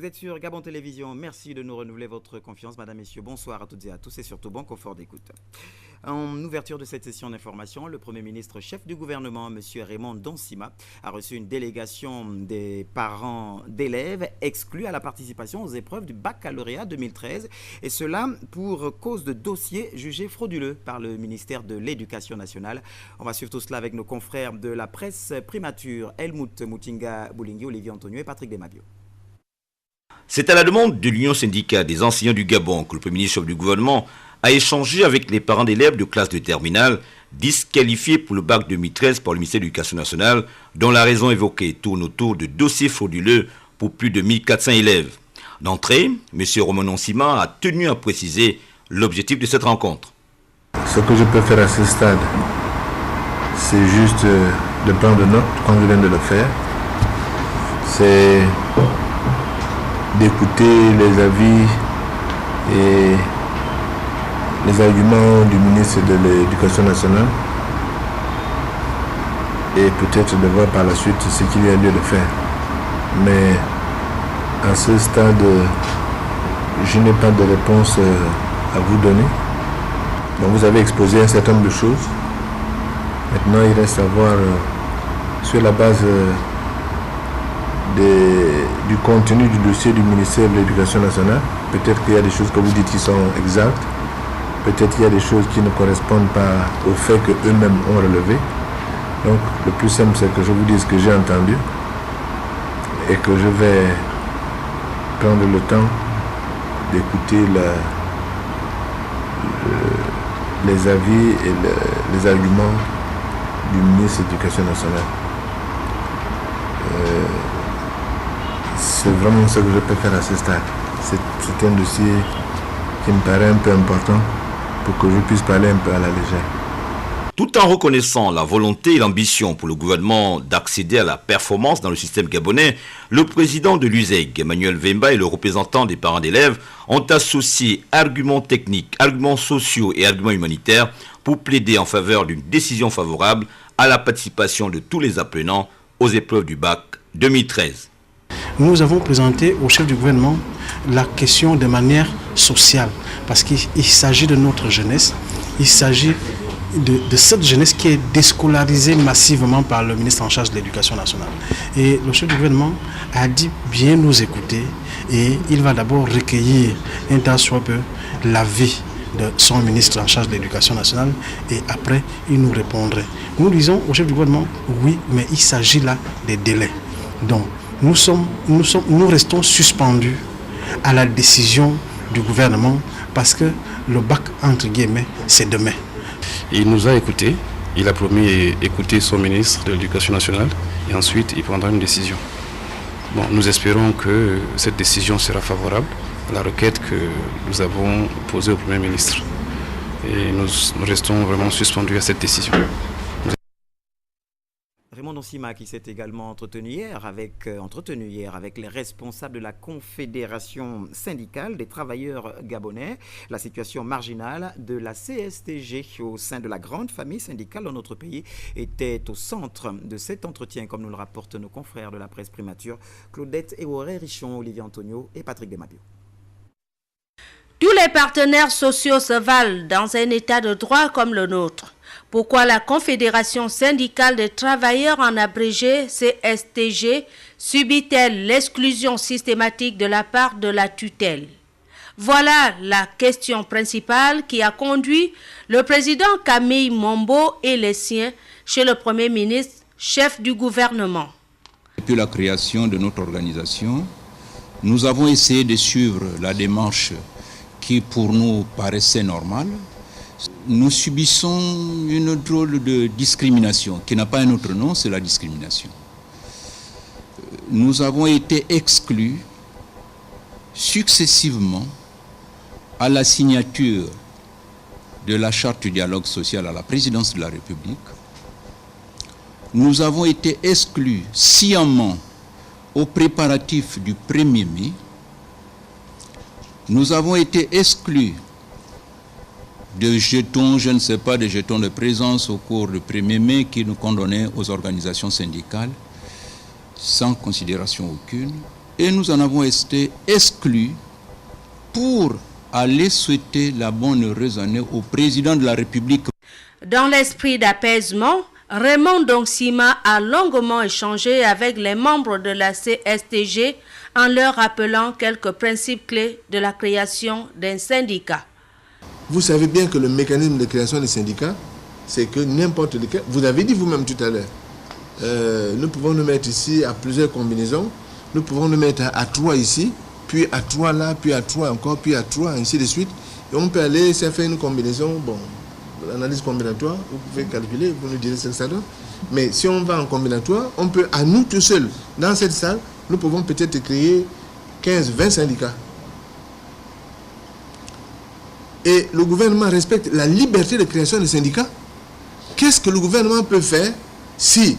êtes sur Gabon Télévision. Merci de nous renouveler votre confiance, Madame, Messieurs. Bonsoir à toutes et à tous et surtout bon confort d'écoute. En ouverture de cette session d'information, le Premier ministre chef du gouvernement, M. Raymond Donsima, a reçu une délégation des parents d'élèves exclus à la participation aux épreuves du baccalauréat 2013. Et cela pour cause de dossiers jugés frauduleux par le ministère de l'Éducation nationale. On va suivre tout cela avec nos confrères de la presse primature, Helmut Moutinga Boulingi, Olivier Antonio et Patrick Demabio. C'est à la demande de l'Union syndicale des enseignants du Gabon que le Premier ministre du gouvernement a échangé avec les parents d'élèves de classe de terminale disqualifiés pour le bac 2013 par le ministère de l'Éducation nationale, dont la raison évoquée tourne autour de dossiers frauduleux pour plus de 1400 élèves. D'entrée, M. Raymond Donsima a tenu à préciser l'objectif de cette rencontre. Ce que je peux faire à ce stade, c'est juste de prendre note, comme je viens de le faire. C'est d'écouter les avis et les arguments du ministre de l'Éducation nationale et peut-être de voir par la suite ce qu'il y a lieu de faire. Mais à ce stade, je n'ai pas de réponse à vous donner. Donc vous avez exposé un certain nombre de choses. Maintenant, il reste à voir sur la base du contenu du dossier du ministère de l'Éducation nationale. Peut-être qu'il y a des choses que vous dites qui sont exactes. Peut-être qu'il y a des choses qui ne correspondent pas aux faits qu'eux-mêmes ont relevés. Donc le plus simple, c'est que je vous dise ce que j'ai entendu et que je vais prendre le temps d'écouter les avis et les arguments du ministre de l'Éducation nationale. C'est vraiment ce que je peux faire à ce stade. C'est un dossier qui me paraît un peu important pour que je puisse parler un peu à la légère. Tout en reconnaissant la volonté et l'ambition pour le gouvernement d'accéder à la performance dans le système gabonais, le président de l'USEG, Emmanuel Vemba, et le représentant des parents d'élèves ont associé arguments techniques, arguments sociaux et arguments humanitaires pour plaider en faveur d'une décision favorable à la participation de tous les apprenants aux épreuves du bac 2013. Nous avons présenté au chef du gouvernement la question de manière sociale, parce qu'il s'agit de notre jeunesse, il s'agit de cette jeunesse qui est déscolarisée massivement par le ministre en charge de l'Éducation nationale. Et le chef du gouvernement a dit bien nous écouter et il va d'abord recueillir un tant soit peu l'avis de son ministre en charge de l'Éducation nationale et après il nous répondrait. Nous disons au chef du gouvernement oui, mais il s'agit là des délais. Donc nous restons suspendus à la décision du gouvernement parce que le bac entre guillemets c'est demain. Il nous a écoutés, il a promis écouter son ministre de l'Éducation nationale et ensuite il prendra une décision. Bon, nous espérons que cette décision sera favorable à la requête que nous avons posée au Premier ministre. Et nous restons vraiment suspendus à cette décision. Raymond Donsima qui s'est également entretenu hier avec les responsables de la Confédération syndicale des travailleurs gabonais. La situation marginale de la CSTG au sein de la grande famille syndicale dans notre pays était au centre de cet entretien, comme nous le rapportent nos confrères de la presse primature, Claudette Eworé-Richon, Olivier Antonio et Patrick Demabio. Tous les partenaires sociaux se valent dans un état de droit comme le nôtre. Pourquoi la Confédération syndicale des travailleurs, en abrégé CSTG, subit-elle l'exclusion systématique de la part de la tutelle? Voilà la question principale qui a conduit le président Camille Mombo et les siens chez le Premier ministre, chef du gouvernement. Depuis la création de notre organisation, nous avons essayé de suivre la démarche qui pour nous paraissait normale. Nous subissons une drôle de discrimination qui n'a pas un autre nom, c'est la discrimination. Nous avons été exclus successivement à la signature de la charte du dialogue social à la présidence de la République. Nous avons été exclus sciemment aux préparatifs du 1er mai. Nous avons été exclus de jetons, je ne sais pas, de jetons de présence au cours du 1er mai qui nous condamnaient aux organisations syndicales sans considération aucune. et nous en avons été exclus pour aller souhaiter la bonne heureuse année au président de la République. Dans l'esprit d'apaisement, Raymond Donsima a longuement échangé avec les membres de la CSTG en leur rappelant quelques principes clés de la création d'un syndicat. Vous savez bien que le mécanisme de création des syndicats, c'est que n'importe lequel, vous avez dit vous-même tout à l'heure, nous pouvons nous mettre ici à plusieurs combinaisons, nous pouvons nous mettre à 3 ici, puis à 3 là, puis à 3 encore, puis à 3, ainsi de suite. Et on peut aller faire une combinaison, bon, l'analyse combinatoire, vous pouvez calculer, vous nous direz ce que ça donne. Mais si on va en combinatoire, on peut, à nous tout seuls, dans cette salle, nous pouvons peut-être créer 15, 20 syndicats. Et le gouvernement respecte la liberté de création des syndicats. Qu'est-ce que le gouvernement peut faire si,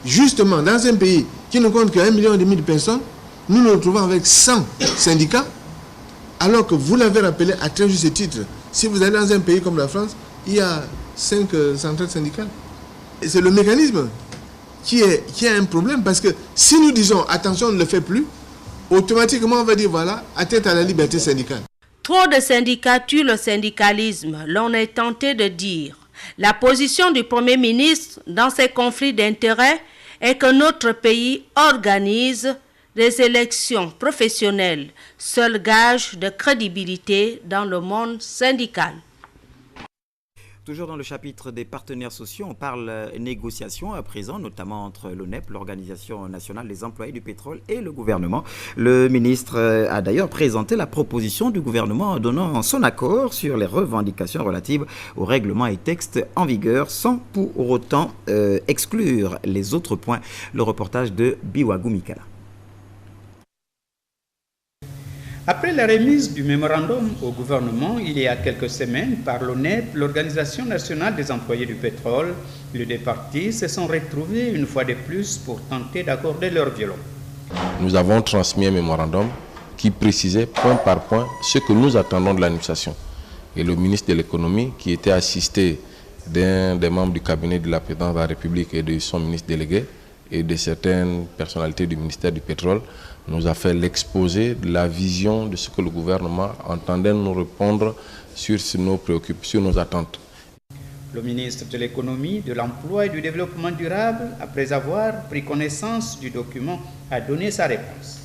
justement, dans un pays qui ne compte que 1,5 million de personnes, nous nous retrouvons avec 100 syndicats, alors que vous l'avez rappelé à très juste titre, si vous allez dans un pays comme la France, il y a 5 centrales syndicales. Et c'est le mécanisme qui a un problème, parce que si nous disons attention, on ne le fait plus, automatiquement on va dire voilà, atteinte à la liberté syndicale. Trop de syndicats tuent le syndicalisme, l'on est tenté de dire. La position du Premier ministre dans ces conflits d'intérêts est que notre pays organise des élections professionnelles, seul gage de crédibilité dans le monde syndical. Toujours dans le chapitre des partenaires sociaux, on parle négociations à présent, notamment entre l'ONEP, l'Organisation nationale des employés du pétrole, et le gouvernement. Le ministre a d'ailleurs présenté la proposition du gouvernement en donnant son accord sur les revendications relatives aux règlements et textes en vigueur, sans pour autant exclure les autres points. Le reportage de Biwagou Mikala. Après la remise du mémorandum au gouvernement il y a quelques semaines par l'ONEP, l'Organisation nationale des employés du pétrole, les deux parties se sont retrouvés une fois de plus pour tenter d'accorder leur violon. Nous avons transmis un mémorandum qui précisait point par point ce que nous attendons de l'administration. Et le ministre de l'économie, qui était assisté d'un des membres du cabinet de la présidence de la République et de son ministre délégué et de certaines personnalités du ministère du pétrole, nous a fait l'exposé de la vision de ce que le gouvernement entendait nous répondre sur nos préoccupations, sur nos attentes. Le ministre de l'économie, de l'emploi et du développement durable, après avoir pris connaissance du document, a donné sa réponse.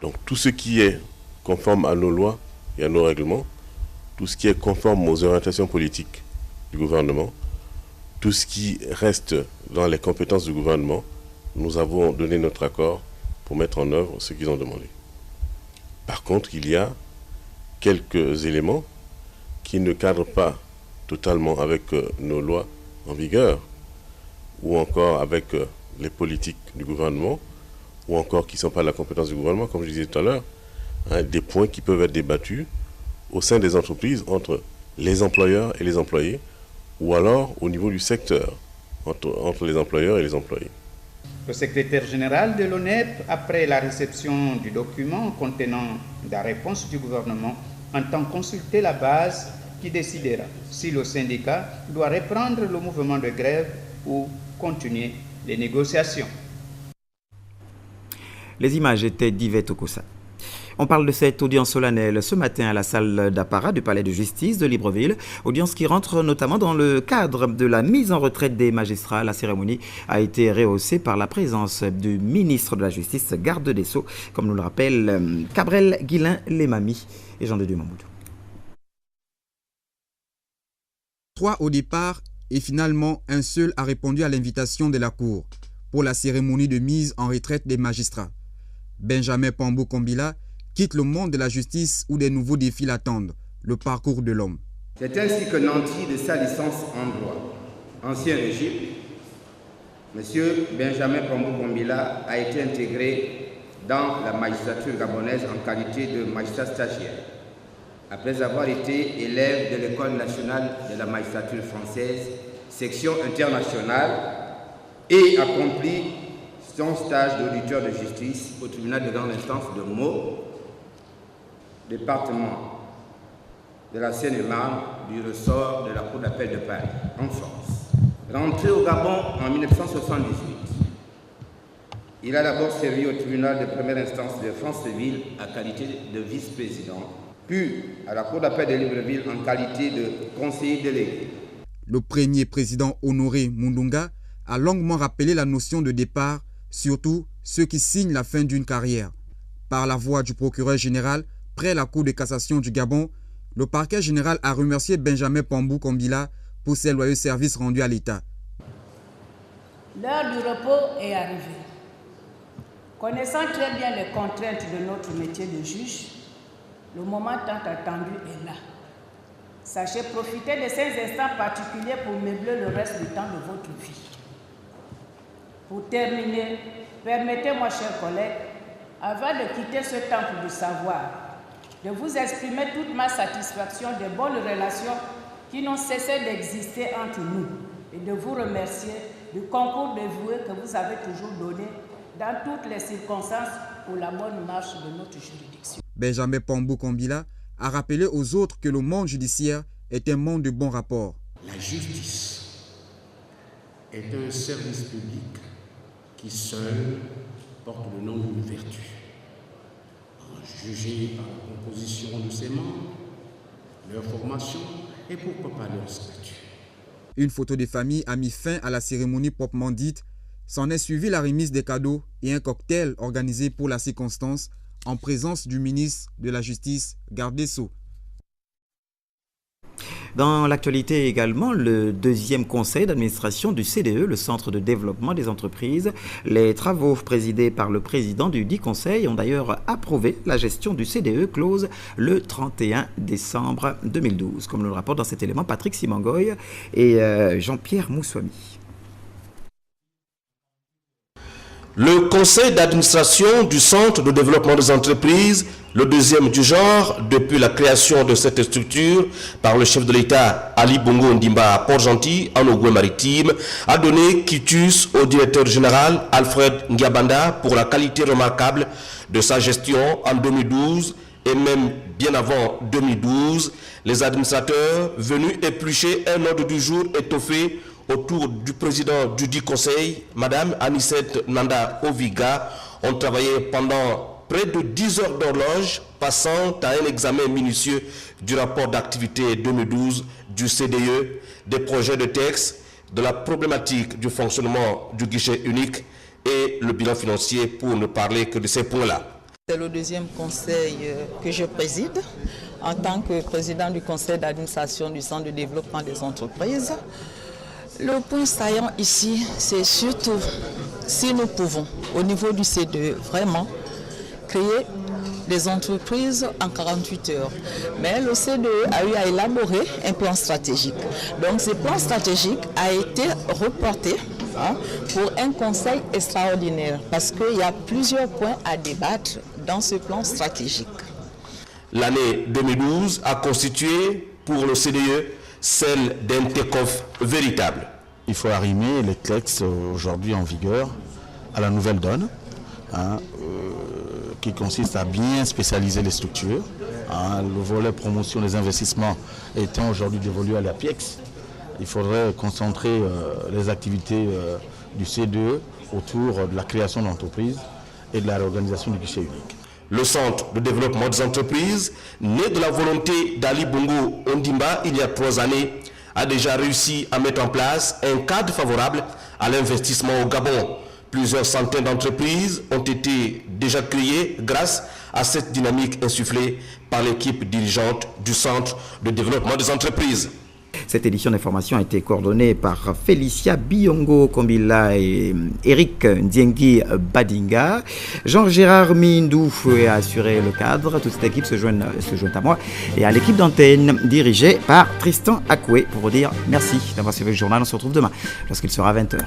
Donc tout ce qui est conforme à nos lois et à nos règlements, tout ce qui est conforme aux orientations politiques du gouvernement, tout ce qui reste dans les compétences du gouvernement, nous avons donné notre accord pour mettre en œuvre ce qu'ils ont demandé. Par contre, il y a quelques éléments qui ne cadrent pas totalement avec nos lois en vigueur, ou encore avec les politiques du gouvernement, ou encore qui ne sont pas de la compétence du gouvernement, comme je disais tout à l'heure, des points qui peuvent être débattus au sein des entreprises entre les employeurs et les employés, ou alors au niveau du secteur, entre les employeurs et les employés. Le secrétaire général de l'ONEP, après la réception du document contenant la réponse du gouvernement, entend consulter la base qui décidera si le syndicat doit reprendre le mouvement de grève ou continuer les négociations. Les images étaient d'Yvette Okosa. On parle de cette audience solennelle ce matin à la salle d'apparat du palais de justice de Libreville. Audience qui rentre notamment dans le cadre de la mise en retraite des magistrats. La cérémonie a été rehaussée par la présence du ministre de la Justice, garde des Sceaux, comme nous le rappelle Cabrel Guillain-Lemami et Jean de Dieu Mamoudou. 3 au départ et finalement un seul a répondu à l'invitation de la Cour pour la cérémonie de mise en retraite des magistrats. Benjamin Pambo-Kombila quitte le monde de la justice où des nouveaux défis l'attendent, le parcours de l'homme. C'est ainsi que nanti de sa licence en droit, ancien régime, M. Benjamin Pambo-Kombila a été intégré dans la magistrature gabonaise en qualité de magistrat stagiaire, après avoir été élève de l'École nationale de la magistrature française, section internationale, et accompli son stage d'auditeur de justice au tribunal de grande instance de Meaux, département de la Seine-et-Marne, du ressort de la Cour d'appel de Paris, en France. Rentré au Gabon en 1978, Il a d'abord servi au tribunal de première instance de Franceville en qualité de vice-président, puis à la Cour d'appel de Libreville en qualité de conseiller délégué. Le premier président Honoré Mundunga a longuement rappelé la notion de départ, surtout ceux qui signent la fin d'une carrière. Par la voix du procureur général, près la Cour de cassation du Gabon, le parquet général a remercié Benjamin Pambou Kombila pour ses loyaux services rendus à l'État. L'heure du repos est arrivée. Connaissant très bien les contraintes de notre métier de juge, le moment tant attendu est là. Sachez profiter de ces instants particuliers pour meubler le reste du temps de votre vie. Pour terminer, permettez-moi, chers collègues, avant de quitter ce temple du savoir, de vous exprimer toute ma satisfaction des bonnes relations qui n'ont cessé d'exister entre nous et de vous remercier du concours dévoué que vous avez toujours donné dans toutes les circonstances pour la bonne marche de notre juridiction. Benjamin Pambou Kombila a rappelé aux autres que le monde judiciaire est un monde de bons rapports. La justice est un service public qui seul porte le nom d'une vertu. Jugé par la composition de ses membres, leur formation et pourquoi pas leur statut. Une photo de famille a mis fin à la cérémonie proprement dite. S'en est suivi la remise des cadeaux et un cocktail organisé pour la circonstance en présence du ministre de la Justice, garde des Sceaux. Dans l'actualité également, le deuxième conseil d'administration du CDE, le Centre de développement des entreprises. Les travaux présidés par le président du dit conseil ont d'ailleurs approuvé la gestion du CDE close le 31 décembre 2012, comme le rapporte dans cet élément Patrick Simangoy et Jean-Pierre Moussouami. Le conseil d'administration du Centre de développement des entreprises, le deuxième du genre depuis la création de cette structure par le chef de l'État Ali Bongo Ondimba à Port-Gentil, en Ogooué-Maritime, a donné quitus au directeur général Alfred Ndiabanda pour la qualité remarquable de sa gestion en 2012 et même bien avant 2012. Les administrateurs venus éplucher un ordre du jour étoffé autour du président du dit conseil, Madame Anicette Nanda Oviga, ont travaillé pendant près de 10 heures d'horloge, passant à un examen minutieux du rapport d'activité 2012 du CDE, des projets de texte, de la problématique du fonctionnement du guichet unique et le bilan financier, pour ne parler que de ces points-là. C'est le deuxième conseil que je préside en tant que président du conseil d'administration du Centre de développement des entreprises. Le point saillant ici, c'est surtout si nous pouvons, au niveau du CDE, vraiment créer des entreprises en 48 heures. Mais le CDE a eu à élaborer un plan stratégique. Donc ce plan stratégique a été reporté pour un conseil extraordinaire parce qu'il y a plusieurs points à débattre dans ce plan stratégique. L'année 2012 a constitué pour le CDE celle d'un take-off véritable. Il faut arrimer les textes aujourd'hui en vigueur à la nouvelle donne, qui consiste à bien spécialiser les structures. Le volet promotion des investissements étant aujourd'hui dévolu à l'APIEX, il faudrait concentrer les activités du CDE autour de la création d'entreprises et de la réorganisation du guichet unique. Le Centre de développement des entreprises, né de la volonté d'Ali Bongo Ondimba il y a 3 années, a déjà réussi à mettre en place un cadre favorable à l'investissement au Gabon. Plusieurs centaines d'entreprises ont été déjà créées grâce à cette dynamique insufflée par l'équipe dirigeante du Centre de développement des entreprises. Cette édition d'information a été coordonnée par Félicia Biongo Kombila et Eric Ndiengi Badinga. Jean-Gérard Mindou a assuré le cadre. Toute cette équipe se joint à moi et à l'équipe d'antenne dirigée par Tristan Akoué pour vous dire merci d'avoir suivi le journal. On se retrouve demain lorsqu'il sera 20h.